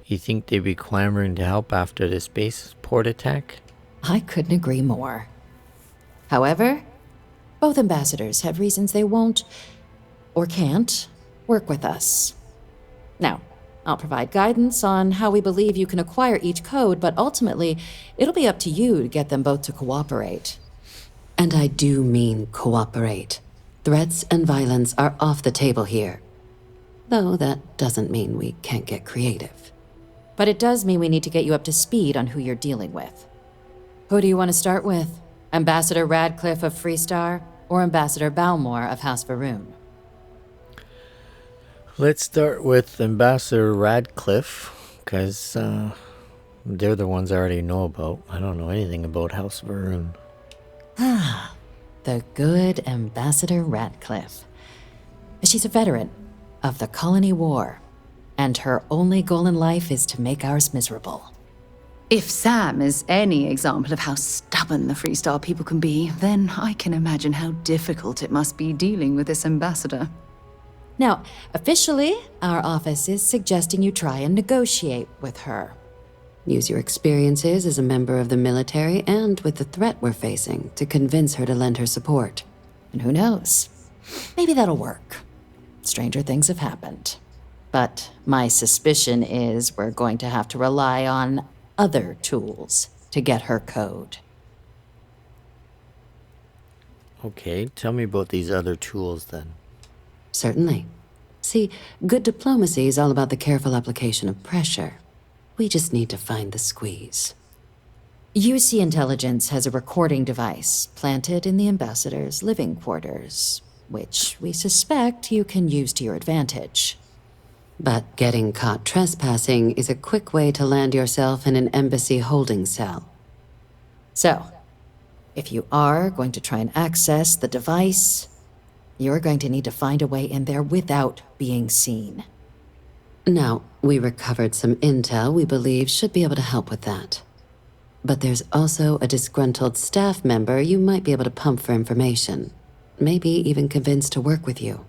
You think they'd be clamoring to help after the spaceport attack? I couldn't agree more. However, both ambassadors have reasons they won't, or can't, work with us. Now, I'll provide guidance on how we believe you can acquire each code, but ultimately, it'll be up to you to get them both to cooperate. And I do mean cooperate. Threats and violence are off the table here. Though that doesn't mean we can't get creative. But it does mean we need to get you up to speed on who you're dealing with. Who do you want to start with? Ambassador Radcliffe of Freestar, or Ambassador Balmore of House Varun? Let's start with Ambassador Radcliffe, because they're the ones I already know about. I don't know anything about House Varun. Ah, the good Ambassador Radcliffe. She's a veteran of the Colony War, and her only goal in life is to make ours miserable. If Sam is any example of how stubborn the Freestar people can be, then I can imagine how difficult it must be dealing with this ambassador. Now, officially, our office is suggesting you try and negotiate with her. Use your experiences as a member of the military and with the threat we're facing to convince her to lend her support. And who knows? Maybe that'll work. Stranger things have happened. But my suspicion is we're going to have to rely on other tools to get her code. Okay, tell me about these other tools then. Certainly. See, good diplomacy is all about the careful application of pressure. We just need to find the squeeze. UC Intelligence has a recording device planted in the ambassador's living quarters, which we suspect you can use to your advantage. But getting caught trespassing is a quick way to land yourself in an embassy holding cell. So, if you are going to try and access the device, you're going to need to find a way in there without being seen. Now, we recovered some intel we believe should be able to help with that. But there's also a disgruntled staff member you might be able to pump for information. Maybe even convince to work with you.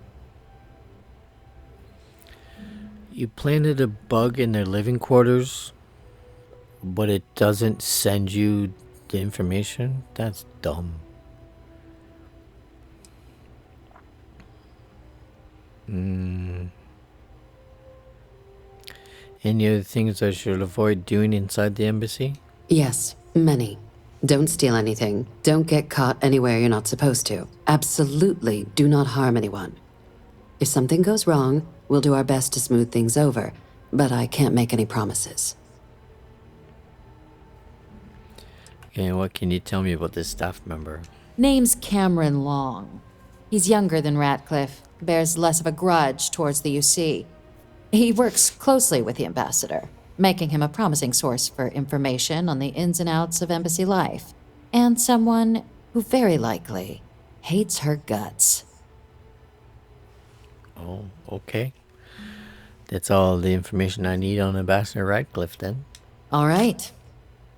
You planted a bug in their living quarters, but it doesn't send you the information? That's dumb. Any other things I should avoid doing inside the embassy? Yes, many. Don't steal anything. Don't get caught anywhere you're not supposed to. Absolutely do not harm anyone. If something goes wrong, we'll do our best to smooth things over, but I can't make any promises. Okay, what can you tell me about this staff member? Name's Cameron Long. He's younger than Ratcliffe, bears less of a grudge towards the UC. He works closely with the ambassador, making him a promising source for information on the ins and outs of embassy life, and someone who very likely hates her guts. Oh, okay. That's all the information I need on Ambassador Radcliffe, then. All right.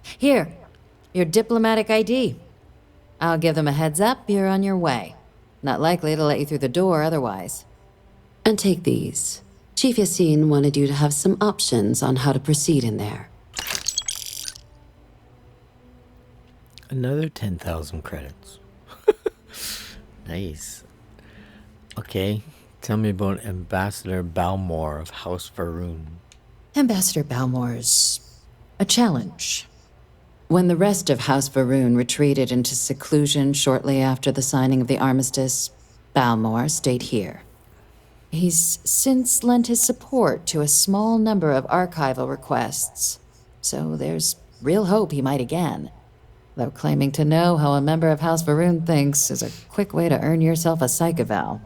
Here, your diplomatic ID. I'll give them a heads up you're on your way. Not likely to let you through the door otherwise. And take these. Chief Yassine wanted you to have some options on how to proceed in there. Another 10,000 credits. Nice. Okay, tell me about Ambassador Balmore of House Varun. Ambassador Balmore's a challenge. When the rest of House Varun retreated into seclusion shortly after the signing of the armistice, Balmore stayed here. He's since lent his support to a small number of archival requests, so there's real hope he might again. Though claiming to know how a member of House Varun thinks is a quick way to earn yourself a psych eval.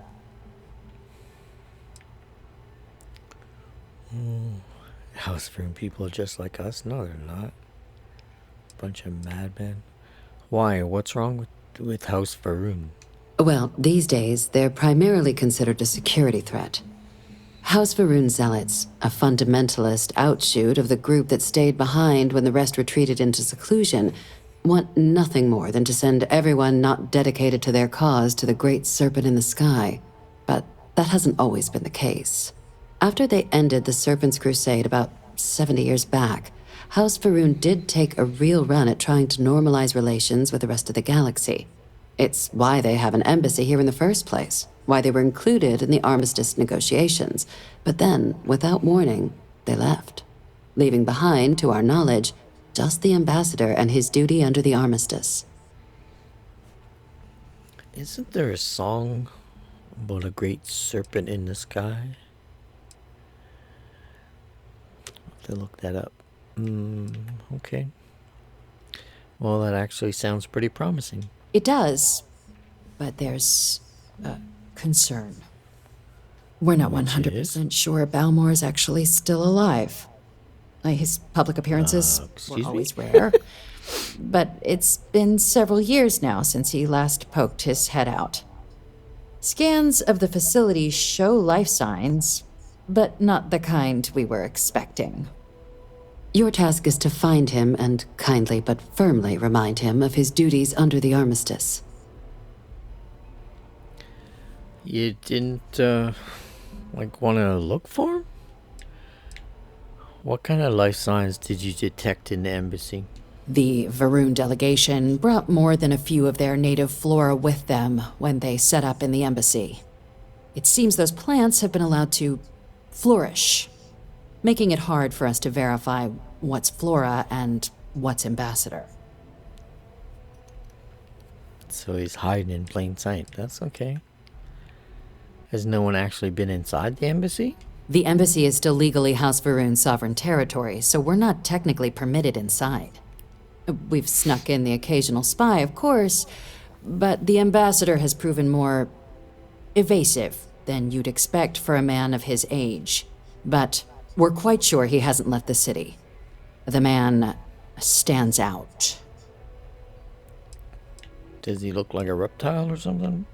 House Varun people are just like us? No, they're not. Bunch of madmen. Why? What's wrong with House Varun? Well, these days, they're primarily considered a security threat. House Varun Zealots, a fundamentalist outshoot of the group that stayed behind when the rest retreated into seclusion, want nothing more than to send everyone not dedicated to their cause to the great serpent in the sky. But that hasn't always been the case. After they ended the Serpent's Crusade about 70 years back, House Varun did take a real run at trying to normalize relations with the rest of the galaxy. It's why they have an embassy here in the first place, why they were included in the armistice negotiations. But then, without warning, they left, leaving behind, to our knowledge, just the ambassador and his duty under the armistice. Isn't there a song about a great serpent in the sky? I'll have to look that up. Okay. Well, that actually sounds pretty promising. It does, but there's a concern. We're not 100% sure Balmore is actually still alive. His public appearances were always rare. But it's been several years now since he last poked his head out. Scans of the facility show life signs, but not the kind we were expecting. Your task is to find him and kindly but firmly remind him of his duties under the armistice. You didn't, want to look for him? What kind of life signs did you detect in the embassy? The Varun delegation brought more than a few of their native flora with them when they set up in the embassy. It seems those plants have been allowed to flourish, making it hard for us to verify what's flora and what's ambassador. So he's hiding in plain sight. That's okay. Has no one actually been inside the embassy? The embassy is still legally House Varun's sovereign territory, so we're not technically permitted inside. We've snuck in the occasional spy, of course, but the ambassador has proven more evasive than you'd expect for a man of his age. But we're quite sure he hasn't left the city. The man stands out. Does he look like a reptile or something?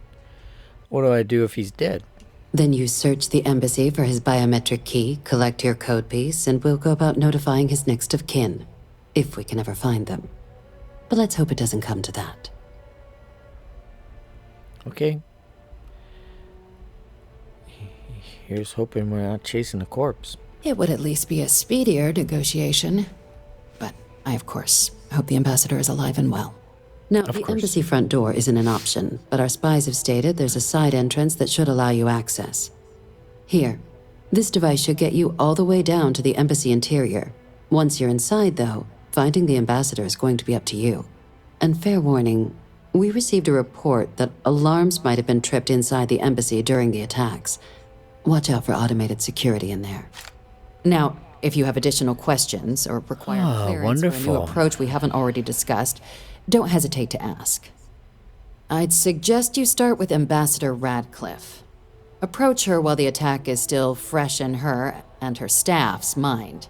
What do I do if he's dead? Then you search the embassy for his biometric key, collect your code piece, and we'll go about notifying his next of kin, if we can ever find them. But let's hope it doesn't come to that. Okay. Here's hoping we're not chasing a corpse. It would at least be a speedier negotiation. But I, of course, hope the ambassador is alive and well. Now, the embassy front door isn't an option, but our spies have stated there's a side entrance that should allow you access. Here, this device should get you all the way down to the embassy interior. Once you're inside, though, finding the ambassador is going to be up to you. And fair warning, we received a report that alarms might have been tripped inside the embassy during the attacks. Watch out for automated security in there. Now, if you have additional questions or require clearance for a new approach we haven't already discussed, don't hesitate to ask. I'd suggest you start with Ambassador Radcliffe. Approach her while the attack is still fresh in her and her staff's mind.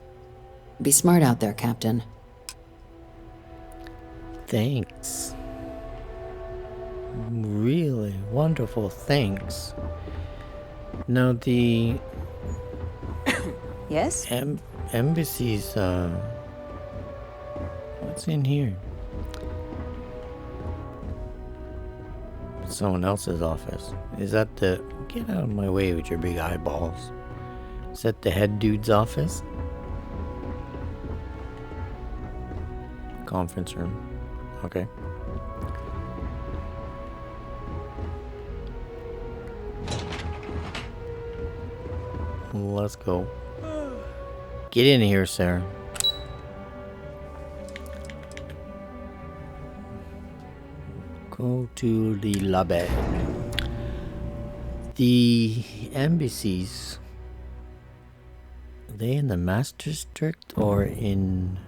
Be smart out there, Captain. Thanks. Really wonderful, thanks. Now the... Yes? Embassy's, what's in here? Someone else's office. Is that the... Get out of my way with your big eyeballs. Is that the head dude's office? Conference room. Okay. Let's go. Get in here, Sarah. Go to the lobby. The embassies, are they in the Master District or in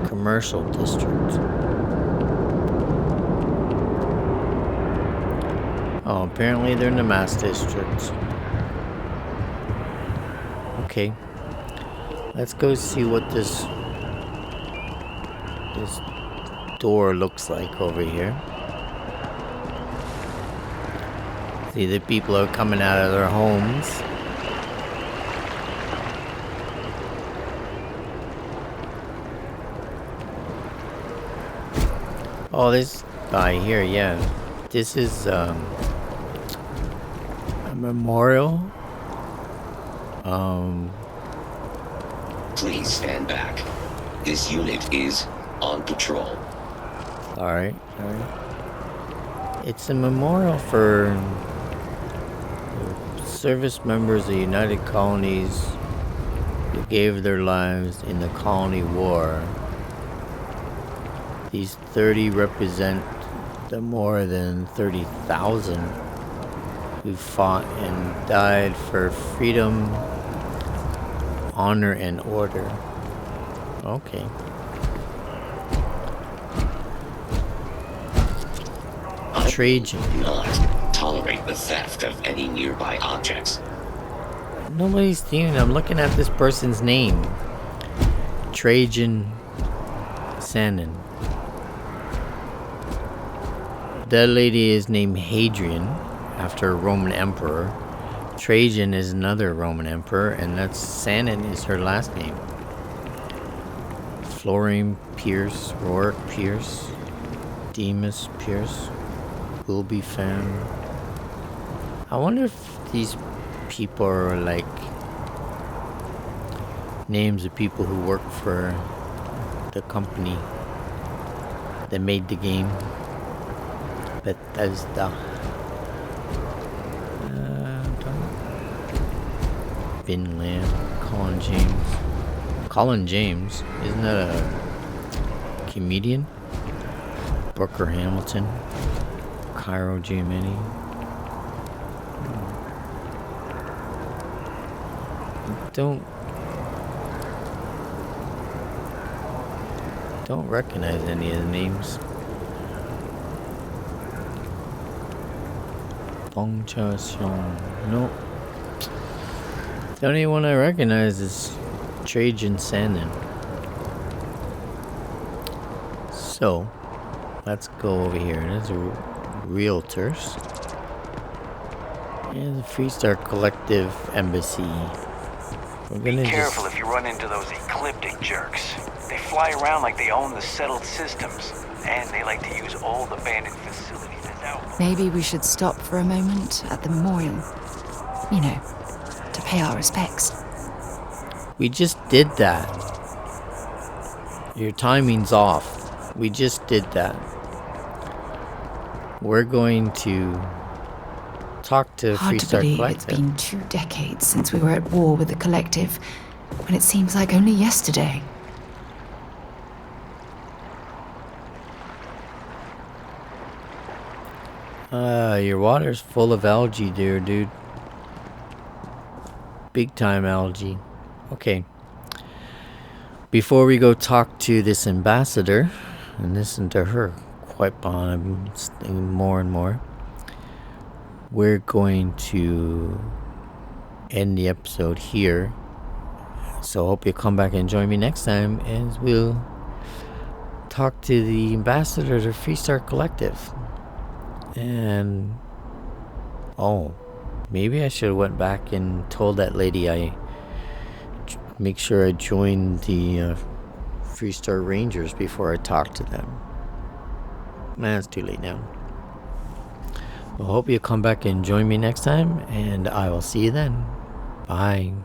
Commercial District? Oh, apparently they're in the Master District. Okay. Let's go see what this door looks like over here. See, the people are coming out of their homes. Oh, this guy here, yeah. This is a memorial. Please stand back. This unit is on patrol. Alright, alright. It's a memorial for service members of the United Colonies who gave their lives in the Colony War. These 30 represent the more than 30,000 who fought and died for freedom, honor, and order. Okay. Trajan. Not tolerate the theft of any nearby objects. Nobody's stealing. I'm looking at this person's name. Trajan Sannon. That lady is named Hadrian, after a Roman emperor. Trajan is another Roman emperor, and that's Sannon is her last name. Florine Pierce, Rourke Pierce, Demas Pierce, Wilby Pham. I wonder if these people are like names of people who work for the company that made the game. Bethesda. Bin Lam, Colin James. Colin James, isn't that a comedian? Booker Hamilton, Cairo Giamatti. Don't recognize any of the names. Bong Cha Seong. Nope. The only one I recognize is Trajan Sannon. So, let's go over here. There's a realtors. And the Freestar Collective Embassy. We're gonna Be careful if you run into those ecliptic jerks. They fly around like they own the settled systems, and they like to use old abandoned facilities as outposts. Maybe we should stop for a moment at the memorial. You know, to pay our respects. We just did that. Your timing's off. We just did that. We're going to talk to Hard to Freestar believe Collective. it's been 2 decades since we were at war with the Collective, when it seems like only yesterday. Your water's full of algae there, dude. Big time algae. Okay. Before we go talk to this ambassador and listen to her quite I'm thinking more and more, we're going to end the episode here. So hope you come back and join me next time, and we'll talk to the ambassador of Freestar Collective. And maybe I should have went back and told that lady I make sure I joined the Freestar Rangers before I talked to them. Nah, it's too late now. Well, hope you come back and join me next time, and I will see you then. Bye.